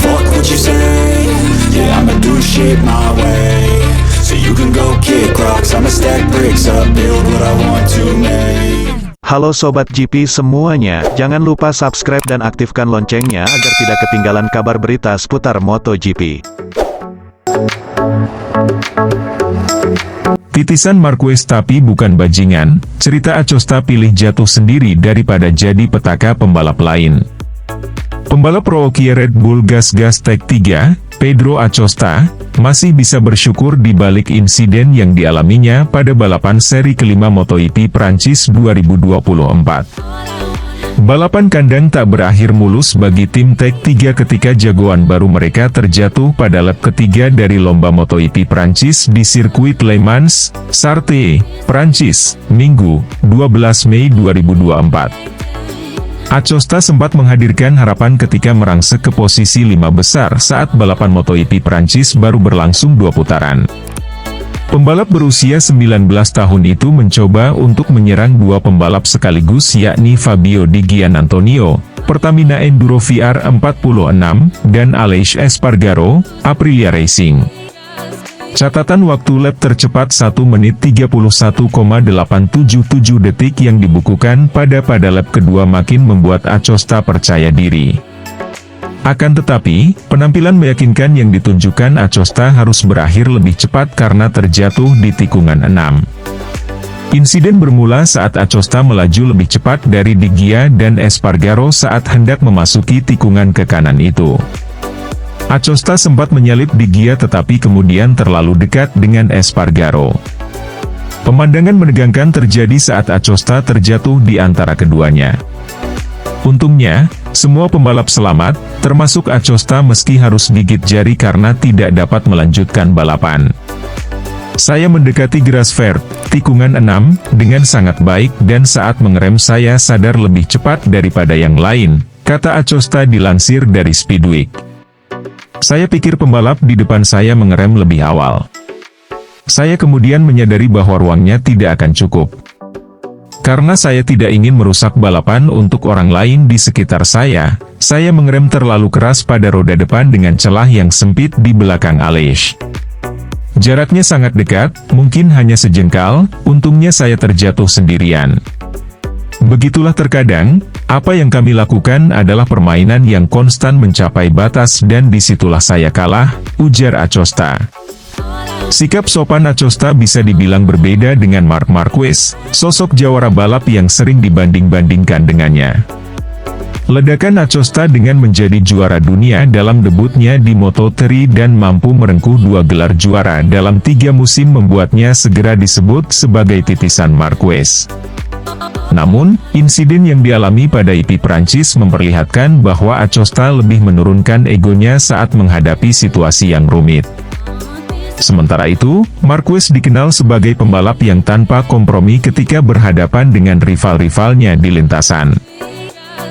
fuck what you say. Yeah, I'ma do shit my way. So you can go kick rocks, I'ma stack bricks up, build what I want to make. Halo Sobat GP semuanya, jangan lupa subscribe dan aktifkan loncengnya agar tidak ketinggalan kabar berita seputar MotoGP. Titisan Marquez tapi bukan bajingan, cerita Acosta pilih jatuh sendiri daripada jadi petaka pembalap lain. Pembalap rookie Red Bull Gas Tech 3, Pedro Acosta, masih bisa bersyukur di balik insiden yang dialaminya pada balapan seri kelima MotoGP Prancis 2024. Balapan kandang tak berakhir mulus bagi tim Tech 3 ketika jagoan baru mereka terjatuh pada lap ketiga dari lomba MotoGP Prancis di sirkuit Le Mans, Sarthe, Prancis, Minggu, 12 Mei 2024. Acosta sempat menghadirkan harapan ketika merangsek ke posisi 5 besar saat balapan MotoGP Prancis baru berlangsung 2 putaran. Pembalap berusia 19 tahun itu mencoba untuk menyerang 2 pembalap sekaligus yakni Fabio Di Giannantonio, Pertamina Enduro VR46, dan Aleix Espargaro, Aprilia Racing. Catatan waktu lap tercepat 1 menit 31,877 detik yang dibukukan pada lap kedua makin membuat Acosta percaya diri. Akan tetapi, penampilan meyakinkan yang ditunjukkan Acosta harus berakhir lebih cepat karena terjatuh di tikungan 6. Insiden bermula saat Acosta melaju lebih cepat dari Di Gia dan Espargaro saat hendak memasuki tikungan ke kanan itu. Acosta sempat menyalip Di Gia tetapi kemudian terlalu dekat dengan Espargaro. Pemandangan menegangkan terjadi saat Acosta terjatuh di antara keduanya. Untungnya, semua pembalap selamat, termasuk Acosta meski harus gigit jari karena tidak dapat melanjutkan balapan. Saya mendekati Grasvert, tikungan 6, dengan sangat baik dan saat mengerem saya sadar lebih cepat daripada yang lain, kata Acosta dilansir dari Speedweek. Saya pikir pembalap di depan saya mengerem lebih awal. Saya kemudian menyadari bahwa ruangnya tidak akan cukup. Karena saya tidak ingin merusak balapan untuk orang lain di sekitar saya mengerem terlalu keras pada roda depan dengan celah yang sempit di belakang Aleix. Jaraknya sangat dekat, mungkin hanya sejengkal, untungnya saya terjatuh sendirian. Begitulah terkadang, apa yang kami lakukan adalah permainan yang konstan mencapai batas dan disitulah saya kalah, ujar Acosta. Sikap sopan Acosta bisa dibilang berbeda dengan Marc Marquez, sosok jawara balap yang sering dibanding-bandingkan dengannya. Ledakan Acosta dengan menjadi juara dunia dalam debutnya di Moto3 dan mampu merengkuh 2 gelar juara dalam 3 musim membuatnya segera disebut sebagai titisan Marquez. Namun, insiden yang dialami pada GP Prancis memperlihatkan bahwa Acosta lebih menurunkan egonya saat menghadapi situasi yang rumit. Sementara itu, Marquez dikenal sebagai pembalap yang tanpa kompromi ketika berhadapan dengan rival-rivalnya di lintasan.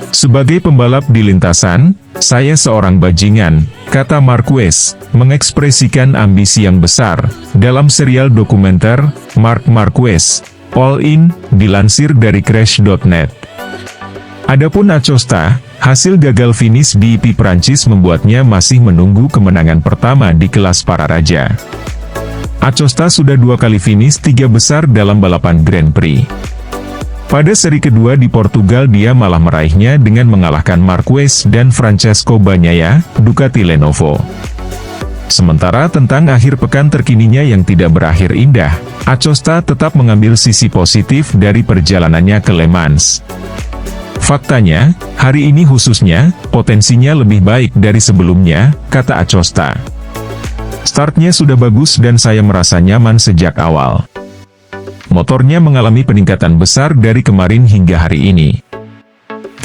Sebagai pembalap di lintasan, saya seorang bajingan, kata Marquez, mengekspresikan ambisi yang besar, dalam serial dokumenter, Marc Marquez, All In, dilansir dari Crash.net. Adapun Acosta, hasil gagal finish di GP Prancis membuatnya masih menunggu kemenangan pertama di kelas para raja. Acosta sudah 2 kali finish 3 besar dalam balapan Grand Prix. Pada seri kedua di Portugal dia malah meraihnya dengan mengalahkan Marquez dan Francesco Bagnaia, Ducati Lenovo. Sementara tentang akhir pekan terkininya yang tidak berakhir indah, Acosta tetap mengambil sisi positif dari perjalanannya ke Le Mans. Faktanya, hari ini khususnya, potensinya lebih baik dari sebelumnya, kata Acosta. Startnya sudah bagus dan saya merasa nyaman sejak awal. Motornya mengalami peningkatan besar dari kemarin hingga hari ini.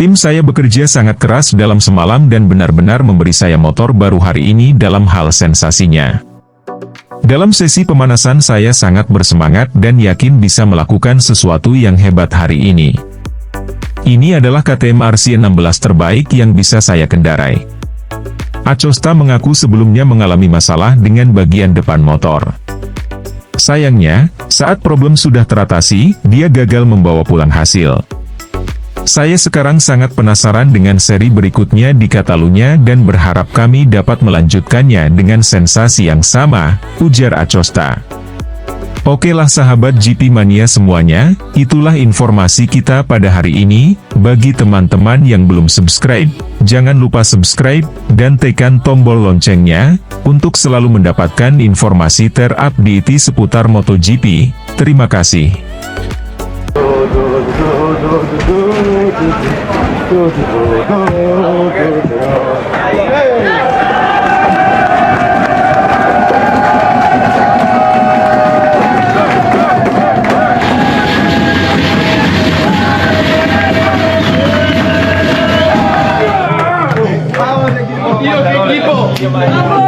Tim saya bekerja sangat keras dalam semalam dan benar-benar memberi saya motor baru hari ini dalam hal sensasinya. Dalam sesi pemanasan saya sangat bersemangat dan yakin bisa melakukan sesuatu yang hebat hari ini. Ini adalah KTM RC16 terbaik yang bisa saya kendarai. Acosta mengaku sebelumnya mengalami masalah dengan bagian depan motor. Sayangnya, saat problem sudah teratasi, dia gagal membawa pulang hasil. Saya sekarang sangat penasaran dengan seri berikutnya di Catalunya dan berharap kami dapat melanjutkannya dengan sensasi yang sama, ujar Acosta. Oke lah sahabat GP Mania semuanya, itulah informasi kita pada hari ini. Bagi teman-teman yang belum subscribe, jangan lupa subscribe, dan tekan tombol loncengnya, untuk selalu mendapatkan informasi terupdate seputar MotoGP. Terima kasih. Io che equipo!